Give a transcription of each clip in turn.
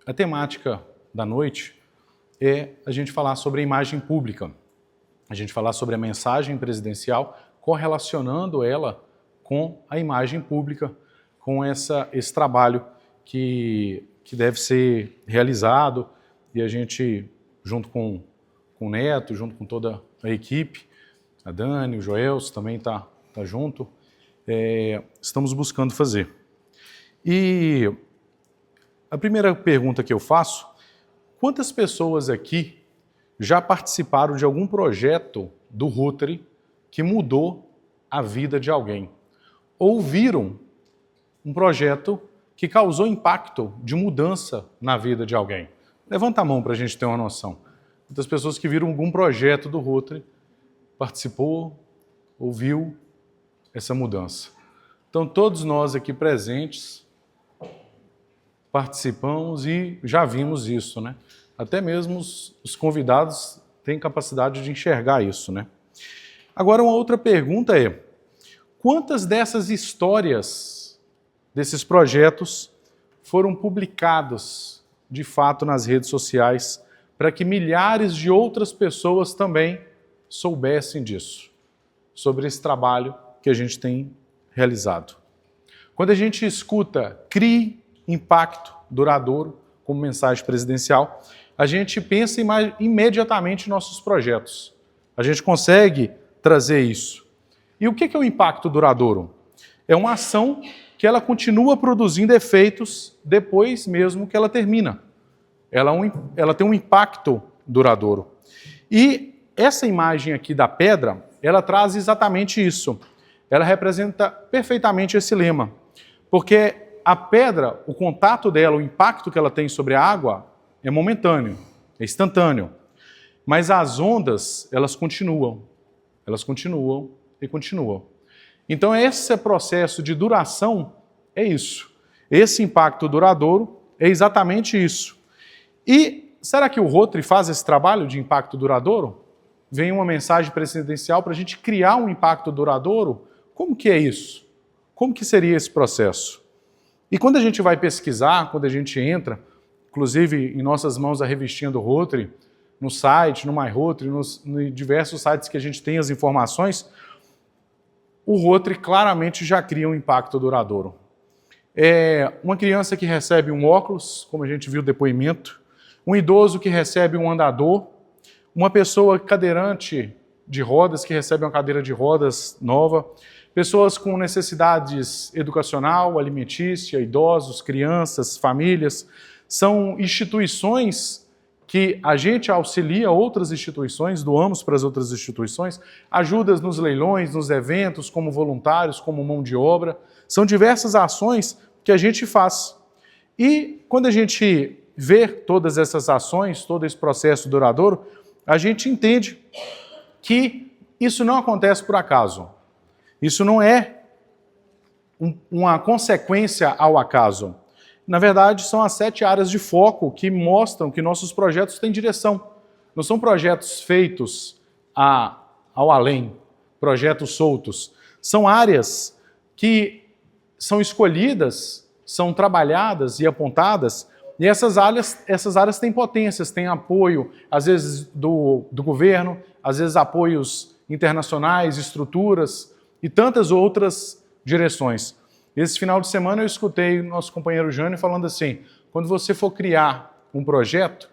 A temática da noite é a gente falar sobre a imagem pública, a gente falar sobre a mensagem presidencial, correlacionando ela com a imagem pública, com esse trabalho que deve ser realizado, e a gente, junto com o Neto, junto com toda a equipe, a Dani, o Joelso também tá junto, estamos buscando fazer. E a primeira pergunta que eu faço: quantas pessoas aqui já participaram de algum projeto do Rotary que mudou a vida de alguém? Ou viram um projeto que causou impacto de mudança na vida de alguém? Levanta a mão para a gente ter uma noção. Quantas pessoas que viram algum projeto do Rotary, participou, ouviu essa mudança? Então, todos nós aqui presentes participamos e já vimos isso, né? Até mesmo os convidados têm capacidade de enxergar isso, né? Agora, uma outra pergunta é: quantas dessas histórias, desses projetos, foram publicados, de fato, nas redes sociais, para que milhares de outras pessoas também soubessem disso, sobre esse trabalho que a gente tem realizado? Quando a gente escuta "crie impacto duradouro" como mensagem presidencial, a gente pensa imediatamente em nossos projetos. A gente consegue trazer isso. E o que é o impacto duradouro? É uma ação que ela continua produzindo efeitos depois mesmo que ela termina. Ela tem um impacto duradouro. E essa imagem aqui da pedra, ela traz exatamente isso. Ela representa perfeitamente esse lema. Porque a pedra, o contato dela, o impacto que ela tem sobre a água é momentâneo, é instantâneo. Mas as ondas, elas continuam e continuam. Então esse processo de duração é isso. Esse impacto duradouro é exatamente isso. E será que o Rotary faz esse trabalho de impacto duradouro? Vem uma mensagem presidencial para a gente criar um impacto duradouro? Como que é isso? Como que seria esse processo? E quando a gente vai pesquisar, quando a gente entra, inclusive em nossas mãos a revistinha do Rotary, no site, no MyRotary, nos diversos sites que a gente tem as informações, o Rotary claramente já cria um impacto duradouro. Uma criança que recebe um óculos, como a gente viu o depoimento, um idoso que recebe um andador, uma pessoa cadeirante de rodas que recebe uma cadeira de rodas nova, pessoas com necessidades educacional, alimentícia, idosos, crianças, famílias. São instituições que a gente auxilia outras instituições, doamos para as outras instituições, ajudas nos leilões, nos eventos, como voluntários, como mão de obra. São diversas ações que a gente faz. E quando a gente vê todas essas ações, todo esse processo duradouro, a gente entende que isso não acontece por acaso. Isso não é uma consequência ao acaso. Na verdade, são as 7 áreas de foco que mostram que nossos projetos têm direção. Não são projetos feitos ao além, projetos soltos. São áreas que são escolhidas, são trabalhadas e apontadas, e essas áreas têm potências, têm apoio, às vezes, do governo, às vezes apoios internacionais, estruturas e tantas outras direções. Esse final de semana eu escutei o nosso companheiro Jânio falando assim: quando você for criar um projeto,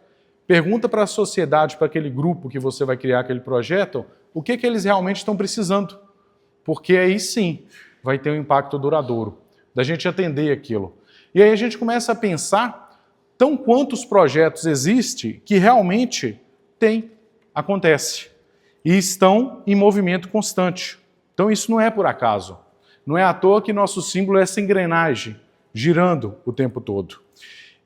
pergunta para a sociedade, para aquele grupo que você vai criar aquele projeto, o que eles realmente estão precisando. Porque aí sim vai ter um impacto duradouro, da gente atender aquilo. E aí a gente começa a pensar tão quantos projetos existem que realmente acontece e estão em movimento constante. Então isso não é por acaso. Não é à toa que nosso símbolo é essa engrenagem, girando o tempo todo.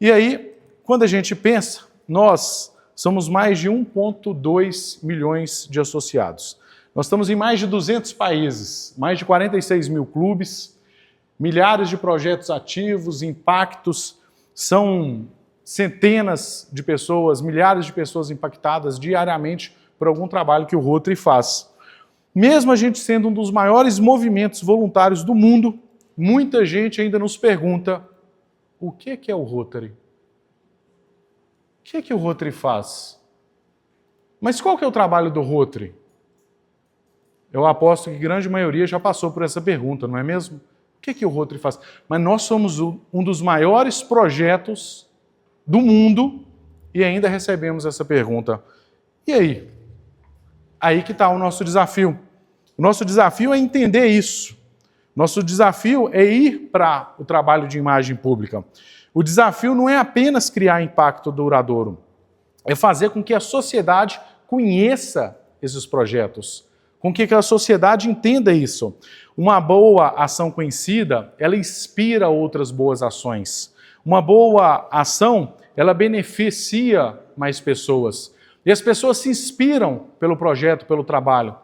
E aí, quando a gente pensa, nós somos mais de 1,2 milhões de associados. Nós estamos em mais de 200 países, mais de 46 mil clubes, milhares de projetos ativos, impactos, são centenas de pessoas, milhares de pessoas impactadas diariamente por algum trabalho que o Rotary faz. Mesmo a gente sendo um dos maiores movimentos voluntários do mundo, muita gente ainda nos pergunta: o que é o Rotary? que é que o Rotary faz? Mas qual que é o trabalho do Rotary? Eu aposto que a grande maioria já passou por essa pergunta, não é mesmo? O que é que o Rotary faz? Mas nós somos um dos maiores projetos do mundo e ainda recebemos essa pergunta. E aí? Aí que está o nosso desafio. O nosso desafio é entender isso. Nosso desafio é ir para o trabalho de imagem pública. O desafio não é apenas criar impacto duradouro, é fazer com que a sociedade conheça esses projetos, com que a sociedade entenda isso. Uma boa ação conhecida, ela inspira outras boas ações. Uma boa ação, ela beneficia mais pessoas. E as pessoas se inspiram pelo projeto, pelo trabalho.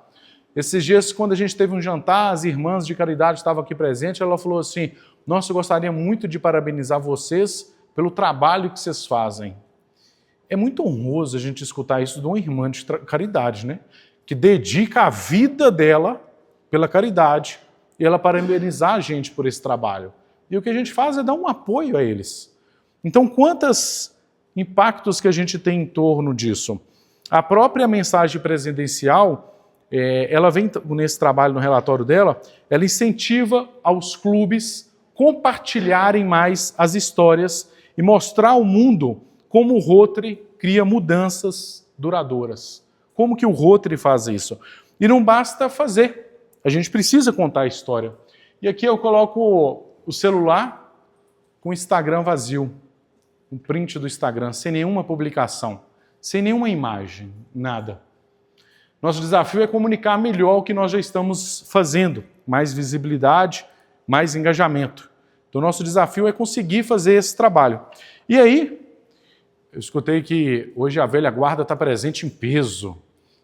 Esses dias, quando a gente teve um jantar, as irmãs de caridade estavam aqui presentes, ela falou assim, nossa, eu gostaria muito de parabenizar vocês pelo trabalho que vocês fazem. É muito honroso a gente escutar isso de uma irmã de caridade, né? Que dedica a vida dela pela caridade e ela parabenizar a gente por esse trabalho. E o que a gente faz é dar um apoio a eles. Então, quantos impactos que a gente tem em torno disso? A própria mensagem presidencial, ela vem nesse trabalho, no relatório dela, ela incentiva aos clubes compartilharem mais as histórias e mostrar ao mundo como o Rotary cria mudanças duradouras. Como que o Rotary faz isso? E não basta fazer, a gente precisa contar a história. E aqui eu coloco o celular com o Instagram vazio, um print do Instagram, sem nenhuma publicação, sem nenhuma imagem, nada. Nosso desafio é comunicar melhor o que nós já estamos fazendo, mais visibilidade, mais engajamento. Então, nosso desafio é conseguir fazer esse trabalho. E aí, eu escutei que hoje a velha guarda está presente em peso.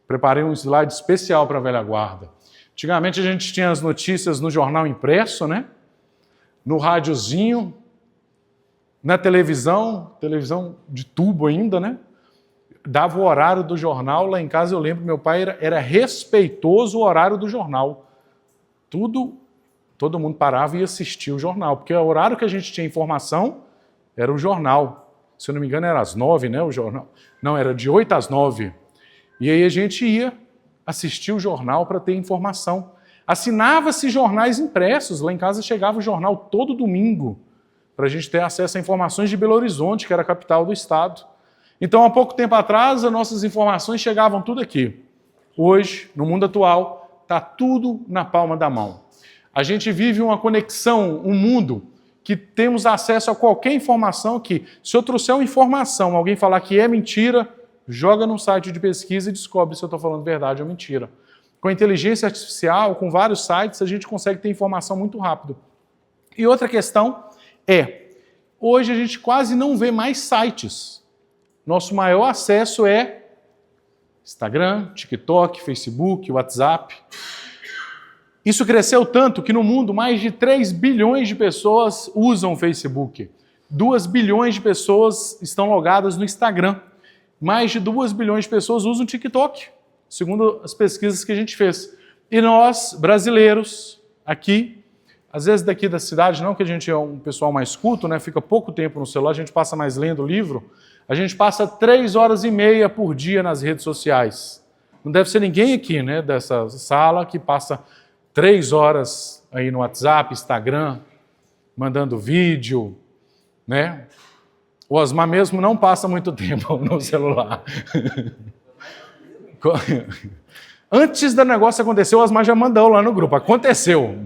Preparei um slide especial para a velha guarda. Antigamente a gente tinha as notícias no jornal impresso, né? No rádiozinho, na televisão de tubo ainda, né? Dava o horário do jornal, lá em casa eu lembro, meu pai era respeitoso o horário do jornal. Todo mundo parava e assistia o jornal, porque o horário que a gente tinha informação era o jornal. Se eu não me engano era às 9, né, o jornal. Não, era de 8 às 9. E aí a gente ia assistir o jornal para ter informação. Assinava-se jornais impressos, lá em casa chegava o jornal todo domingo, para a gente ter acesso a informações de Belo Horizonte, que era a capital do estado. Então, há pouco tempo atrás, as nossas informações chegavam tudo aqui. Hoje, no mundo atual, está tudo na palma da mão. A gente vive uma conexão, um mundo que temos acesso a qualquer informação que, se eu trouxer uma informação, alguém falar que é mentira, joga num site de pesquisa e descobre se eu estou falando verdade ou mentira. Com a inteligência artificial, com vários sites, a gente consegue ter informação muito rápido. E outra questão é, hoje a gente quase não vê mais sites. Nosso maior acesso é Instagram, TikTok, Facebook, WhatsApp. Isso cresceu tanto que no mundo mais de 3 bilhões de pessoas usam o Facebook. 2 bilhões de pessoas estão logadas no Instagram. Mais de 2 bilhões de pessoas usam o TikTok, segundo as pesquisas que a gente fez. E nós, brasileiros, aqui, às vezes daqui da cidade, não que a gente é um pessoal mais culto, né? Fica pouco tempo no celular, a gente passa mais lendo livro, a gente passa 3 horas e meia por dia nas redes sociais. Não deve ser ninguém aqui, né, dessa sala que passa 3 horas aí no WhatsApp, Instagram, mandando vídeo, né? O Osmar mesmo não passa muito tempo no celular. Antes do negócio acontecer, o Osmar já mandou lá no grupo. Aconteceu.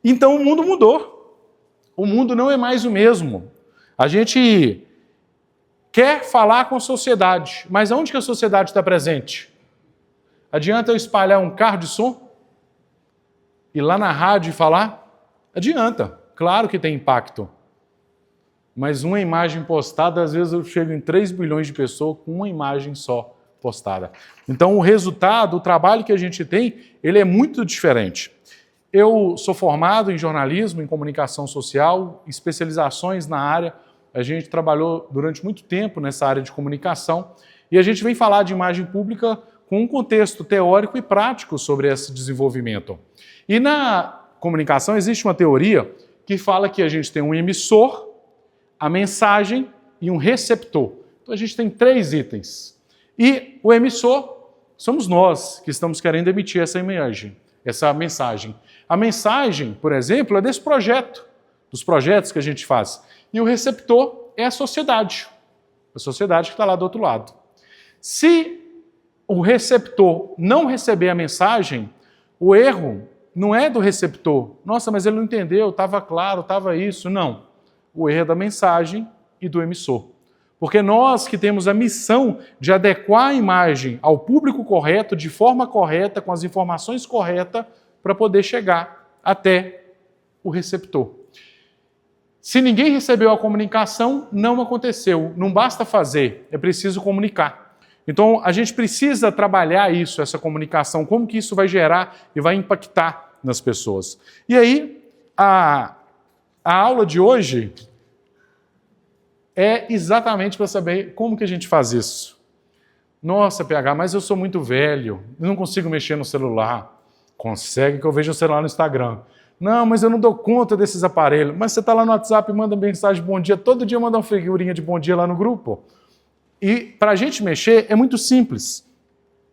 Então o mundo mudou. O mundo não é mais o mesmo. A gente quer falar com a sociedade, mas onde que a sociedade está presente? Adianta eu espalhar um carro de som? Ir lá na rádio e falar? Adianta. Claro que tem impacto. Mas uma imagem postada, às vezes eu chego em 3 bilhões de pessoas com uma imagem só postada. Então o resultado, o trabalho que a gente tem, ele é muito diferente. Eu sou formado em jornalismo, em comunicação social, especializações na área. A gente trabalhou durante muito tempo nessa área de comunicação e a gente vem falar de imagem pública com um contexto teórico e prático sobre esse desenvolvimento. E na comunicação existe uma teoria que fala que a gente tem um emissor, a mensagem e um receptor. Então a gente tem 3 itens. E o emissor somos nós que estamos querendo emitir essa imagem, essa mensagem. A mensagem, por exemplo, é desse projeto, dos projetos que a gente faz. E o receptor é a sociedade que está lá do outro lado. Se o receptor não receber a mensagem, o erro não é do receptor. Nossa, mas ele não entendeu, estava claro, estava isso. Não. O erro é da mensagem e do emissor. Porque nós que temos a missão de adequar a imagem ao público correto, de forma correta, com as informações corretas, para poder chegar até o receptor. Se ninguém recebeu a comunicação, não aconteceu. Não basta fazer, é preciso comunicar. Então, a gente precisa trabalhar isso, essa comunicação, como que isso vai gerar e vai impactar nas pessoas. E aí, a aula de hoje é exatamente para saber como que a gente faz isso. Nossa, PH, mas eu sou muito velho, eu não consigo mexer no celular. Consegue que eu veja o celular no Instagram. Não, mas eu não dou conta desses aparelhos. Mas você está lá no WhatsApp e manda mensagem de bom dia, todo dia manda uma figurinha de bom dia lá no grupo. E para a gente mexer é muito simples.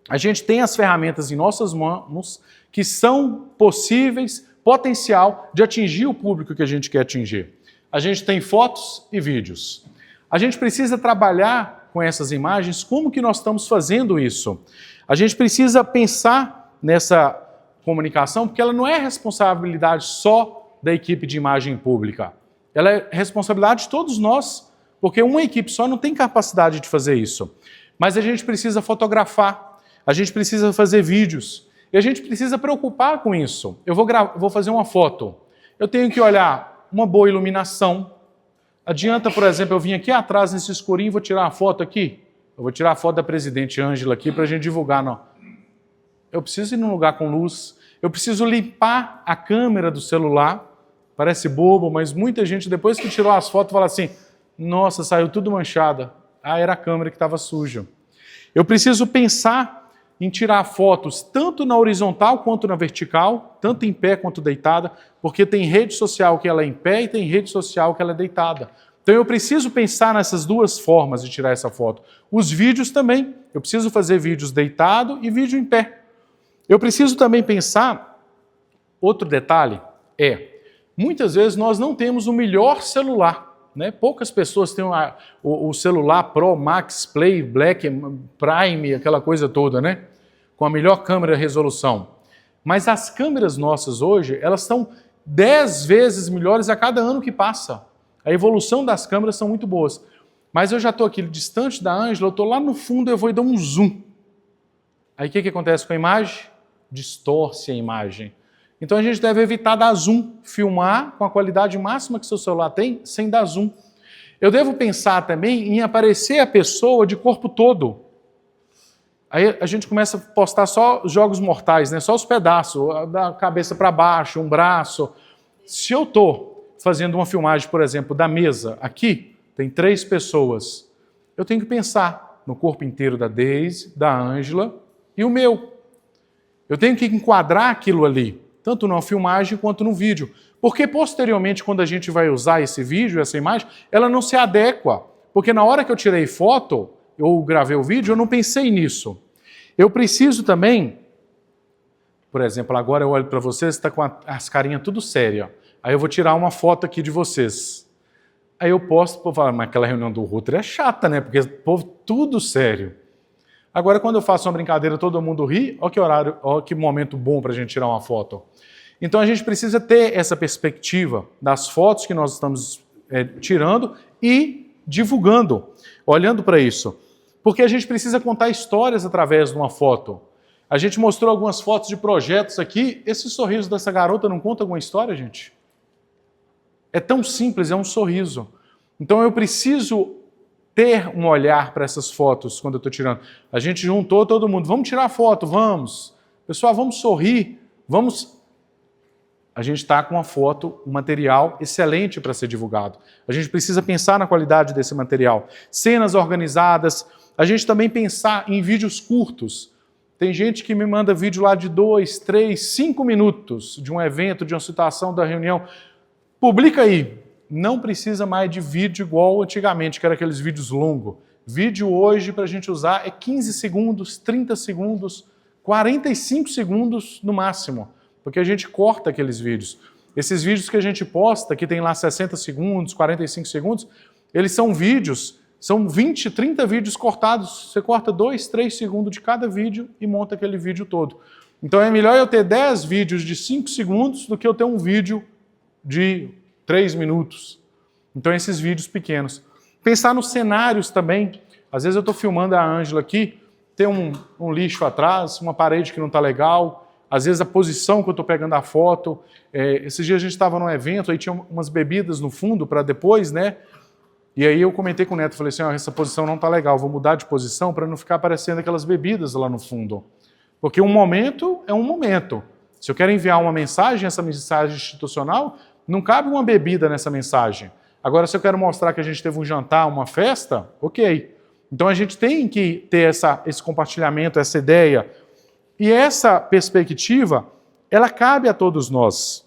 A gente tem as ferramentas em nossas mãos que são possíveis, potencial de atingir o público que a gente quer atingir. A gente tem fotos e vídeos. A gente precisa trabalhar com essas imagens, como que nós estamos fazendo isso? A gente precisa pensar nessa comunicação, porque ela não é responsabilidade só da equipe de imagem pública. Ela é responsabilidade de todos nós, porque uma equipe só não tem capacidade de fazer isso. Mas a gente precisa fotografar, a gente precisa fazer vídeos, e a gente precisa preocupar com isso. Eu vou fazer uma foto, eu tenho que olhar uma boa iluminação. Adianta, por exemplo, eu vim aqui atrás nesse escurinho e vou tirar uma foto aqui? Eu vou tirar a foto da presidente Ângela aqui para a gente divulgar. Não. Eu preciso ir num lugar com luz, eu preciso limpar a câmera do celular. Parece bobo, mas muita gente, depois que tirou as fotos, fala assim, nossa, saiu tudo manchada. Ah, era a câmera que estava suja. Eu preciso pensar em tirar fotos tanto na horizontal quanto na vertical, tanto em pé quanto deitada, porque tem rede social que ela é em pé e tem rede social que ela é deitada. Então eu preciso pensar nessas duas formas de tirar essa foto. Os vídeos também, eu preciso fazer vídeos deitado e vídeo em pé. Eu preciso também pensar, outro detalhe muitas vezes nós não temos o melhor celular. Né? Poucas pessoas têm o celular Pro, Max, Play, Black, Prime, aquela coisa toda, né? Com a melhor câmera de resolução. Mas as câmeras nossas hoje, elas estão 10 vezes melhores a cada ano que passa. A evolução das câmeras são muito boas. Mas eu já estou aqui distante da Ângela, eu estou lá no fundo, eu vou dar um zoom. Aí o que acontece com a imagem? Distorce a imagem. Então a gente deve evitar dar zoom, filmar com a qualidade máxima que seu celular tem, sem dar zoom. Eu devo pensar também em aparecer a pessoa de corpo todo. Aí a gente começa a postar só jogos mortais, né? Só os pedaços, da cabeça para baixo, um braço. Se eu estou fazendo uma filmagem, por exemplo, da mesa aqui, tem 3 pessoas, eu tenho que pensar no corpo inteiro da Deise, da Ângela e o meu. Eu tenho que enquadrar aquilo ali, tanto na filmagem quanto no vídeo. Porque posteriormente, quando a gente vai usar esse vídeo, essa imagem, ela não se adequa. Porque na hora que eu tirei foto, eu gravei o vídeo, eu não pensei nisso. Eu preciso também, por exemplo, agora eu olho para vocês, está com as carinhas tudo sérias. Aí eu vou tirar uma foto aqui de vocês. Aí eu posto, para falar, mas aquela reunião do Router é chata, né? Porque o povo tudo sério. Agora, quando eu faço uma brincadeira, todo mundo ri, olha que horário, olha que momento bom para a gente tirar uma foto. Então a gente precisa ter essa perspectiva das fotos que nós estamos tirando e divulgando, olhando para isso. Porque a gente precisa contar histórias através de uma foto. A gente mostrou algumas fotos de projetos aqui, esse sorriso dessa garota não conta alguma história, gente? É tão simples, é um sorriso. Então eu preciso ter um olhar para essas fotos quando eu estou tirando. A gente juntou todo mundo, vamos tirar foto, vamos. Pessoal, vamos sorrir, vamos... A gente está com uma foto, um material excelente para ser divulgado. A gente precisa pensar na qualidade desse material. Cenas organizadas, a gente também pensar em vídeos curtos. Tem gente que me manda vídeo lá de 2, 3, 5 minutos de um evento, de uma situação da reunião. Publica aí. não precisa mais de vídeo igual antigamente, que era aqueles vídeos longos. Vídeo hoje, para a gente usar, é 15 segundos, 30 segundos, 45 segundos no máximo, porque a gente corta aqueles vídeos. Esses vídeos que a gente posta, que tem lá 60 segundos, 45 segundos, eles são vídeos, são 20, 30 vídeos cortados. Você corta 2, 3 segundos de cada vídeo e monta aquele vídeo todo. Então é melhor eu ter 10 vídeos de 5 segundos do que eu ter um vídeo de 3 minutos. Então esses vídeos pequenos. Pensar nos cenários também. Às vezes eu estou filmando a Ângela aqui, tem um lixo atrás, uma parede que não está legal, às vezes a posição que eu estou pegando a foto. Esses dias a gente estava num evento, aí tinha umas bebidas no fundo para depois, né? E aí eu comentei com o Neto, falei assim, essa posição não está legal, vou mudar de posição para não ficar aparecendo aquelas bebidas lá no fundo. Porque um momento é um momento. Se eu quero enviar uma mensagem, essa mensagem institucional, não cabe uma bebida nessa mensagem. Agora, se eu quero mostrar que a gente teve um jantar, uma festa, ok. Então a gente tem que ter esse compartilhamento, essa ideia. E essa perspectiva, ela cabe a todos nós.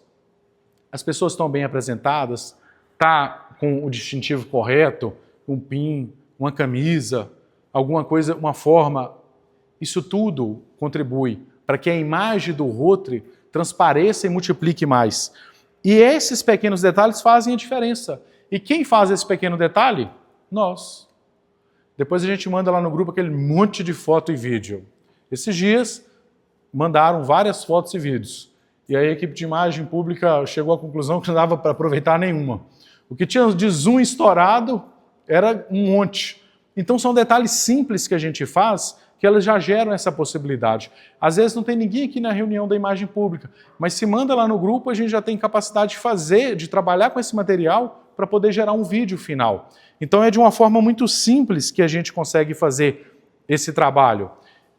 As pessoas estão bem apresentadas, tá com o distintivo correto, um PIN, uma camisa, alguma coisa, uma forma. Isso tudo contribui para que a imagem do Rotary transpareça e multiplique mais. E esses pequenos detalhes fazem a diferença. E quem faz esse pequeno detalhe? Nós. Depois a gente manda lá no grupo aquele monte de foto e vídeo. Esses dias mandaram várias fotos e vídeos. E aí a equipe de imagem pública chegou à conclusão que não dava para aproveitar nenhuma. O que tinha de zoom estourado era um monte. Então são detalhes simples que a gente faz que elas já geram essa possibilidade. Às vezes não tem ninguém aqui na reunião da imagem pública, mas se manda lá no grupo, a gente já tem capacidade de fazer, de trabalhar com esse material para poder gerar um vídeo final. Então é de uma forma muito simples que a gente consegue fazer esse trabalho,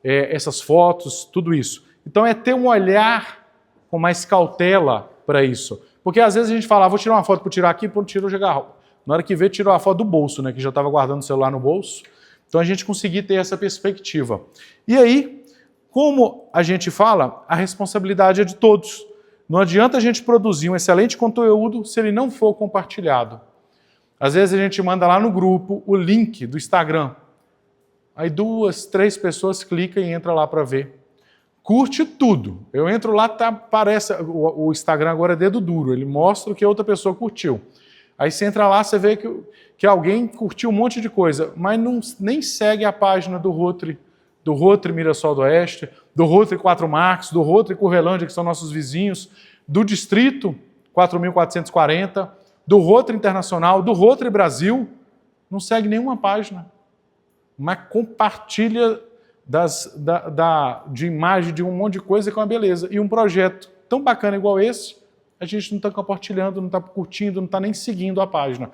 essas fotos, tudo isso. Então é ter um olhar com mais cautela para isso. Porque às vezes a gente fala, vou tirar uma foto para tirar aqui, pô, tiro o jogar. Na hora que vê, tirou a foto do bolso, né, que já estava guardando o celular no bolso. Então a gente conseguir ter essa perspectiva. E aí, como a gente fala, a responsabilidade é de todos. Não adianta a gente produzir um excelente conteúdo se ele não for compartilhado. Às vezes a gente manda lá no grupo o link do Instagram. Aí 2, 3 pessoas clicam e entram lá para ver. Curte tudo. Eu entro lá, parece, o Instagram agora é dedo duro, ele mostra o que a outra pessoa curtiu. Aí você entra lá, você vê que alguém curtiu um monte de coisa, mas nem segue a página do Rotary Mirassol do Oeste, do Rotary 4 Marcos, do Rotary Curvelândia, que são nossos vizinhos, do Distrito 4.440, do Rotary Internacional, do Rotary Brasil, não segue nenhuma página, mas compartilha de imagem de um monte de coisa que é uma beleza. E um projeto tão bacana igual esse, a gente não está compartilhando, não está curtindo, não está nem seguindo a página.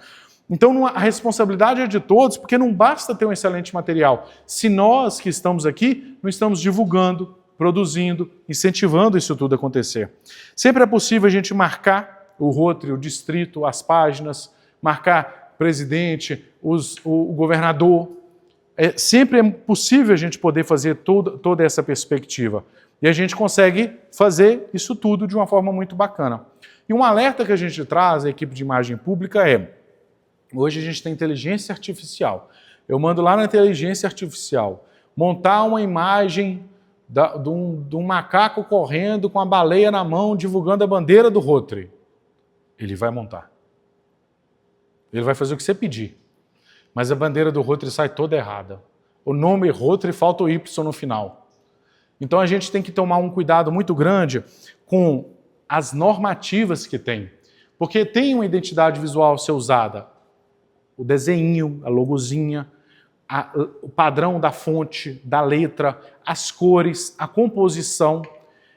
Então a responsabilidade é de todos, porque não basta ter um excelente material. Se nós que estamos aqui não estamos divulgando, produzindo, incentivando isso tudo a acontecer. Sempre é possível a gente marcar o Rotary, o distrito, as páginas, marcar presidente, o governador. Sempre é possível a gente poder fazer toda essa perspectiva. E a gente consegue fazer isso tudo de uma forma muito bacana. E um alerta que a gente traz à equipe de imagem pública é, hoje a gente tem inteligência artificial. Eu mando lá na inteligência artificial montar uma imagem de um macaco correndo com a baleia na mão, divulgando a bandeira do Rotary. Ele vai montar. Ele vai fazer o que você pedir. Mas a bandeira do Rotary sai toda errada. O nome Rotary falta o Y no final. Então a gente tem que tomar um cuidado muito grande com as normativas que tem. Porque tem uma identidade visual a ser usada. O desenho, a logozinha, o padrão da fonte, da letra, as cores, a composição.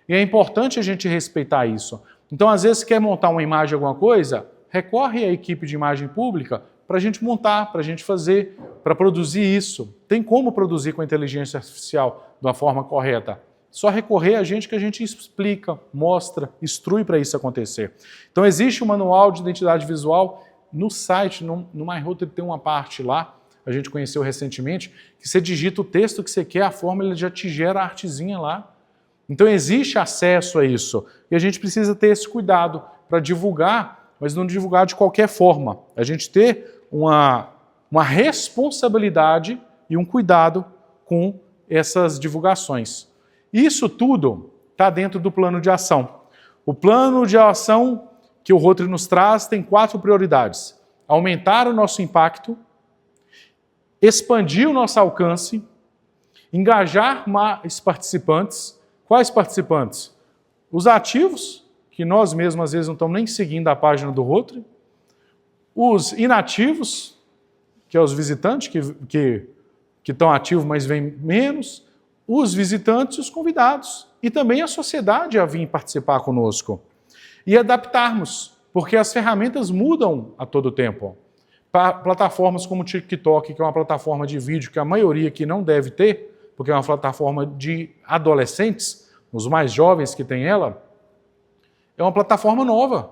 E é importante a gente respeitar isso. Então, às vezes, quer montar uma imagem, alguma coisa, recorre à equipe de imagem pública para a gente montar, para a gente fazer, para produzir isso. Tem como produzir com a inteligência artificial de uma forma correta. Só recorrer a gente que a gente explica, mostra, instrui para isso acontecer. Então existe um manual de identidade visual no site, no MyRotary tem uma parte lá, a gente conheceu recentemente, que você digita o texto que você quer, a forma ele já te gera a artezinha lá. Então existe acesso a isso. E a gente precisa ter esse cuidado para divulgar mas não divulgar de qualquer forma. A gente ter uma responsabilidade e um cuidado com essas divulgações. Isso tudo está dentro do plano de ação. O plano de ação que o Rotary nos traz tem 4 prioridades: aumentar o nosso impacto, expandir o nosso alcance, engajar mais participantes. Quais participantes? Os ativos, que nós mesmos às vezes não estamos nem seguindo a página do Rotary, os inativos, que é os visitantes que estão ativos, mas vêm menos, os visitantes e os convidados, e também a sociedade a vir participar conosco. E adaptarmos, porque as ferramentas mudam a todo tempo. Plataformas como o TikTok, que é uma plataforma de vídeo que a maioria aqui não deve ter, porque é uma plataforma de adolescentes, os mais jovens que têm ela, é uma plataforma nova.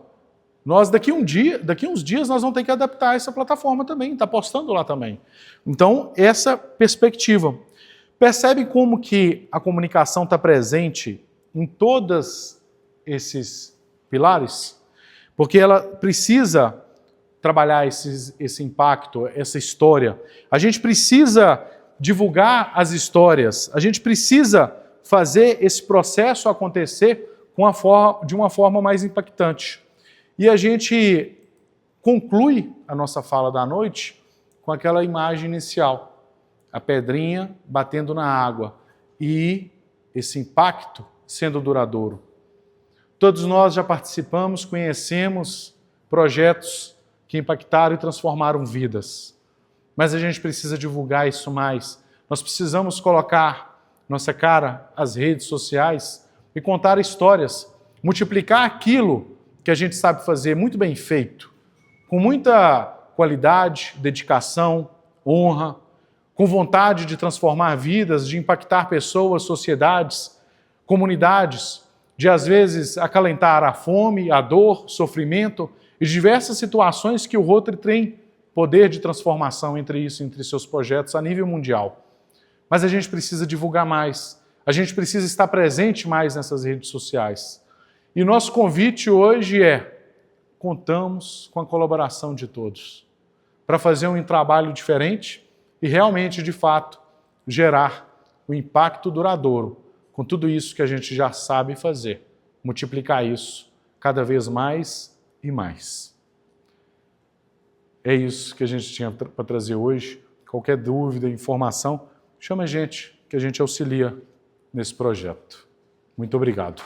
Nós, daqui uns dias, nós vamos ter que adaptar essa plataforma também, está postando lá também. Então, essa perspectiva. Percebe como que a comunicação está presente em todos esses pilares? Porque ela precisa trabalhar esse impacto, essa história. A gente precisa divulgar as histórias, a gente precisa fazer esse processo acontecer de uma forma mais impactante. E a gente conclui a nossa fala da noite com aquela imagem inicial, a pedrinha batendo na água e esse impacto sendo duradouro. Todos nós já participamos, conhecemos projetos que impactaram e transformaram vidas, mas a gente precisa divulgar isso mais. Nós precisamos colocar nossa cara às redes sociais e contar histórias, multiplicar aquilo que a gente sabe fazer muito bem feito, com muita qualidade, dedicação, honra, com vontade de transformar vidas, de impactar pessoas, sociedades, comunidades, de às vezes acalentar a fome, a dor, sofrimento e diversas situações que o Rotary tem poder de transformação entre seus projetos a nível mundial. Mas a gente precisa divulgar mais, a gente precisa estar presente mais nessas redes sociais. E o nosso convite hoje é: contamos com a colaboração de todos para fazer um trabalho diferente e realmente, de fato, gerar um impacto duradouro com tudo isso que a gente já sabe fazer, multiplicar isso cada vez mais e mais. É isso que a gente tinha para trazer hoje. Qualquer dúvida, informação, chama a gente, que a gente auxilia nesse projeto. Muito obrigado.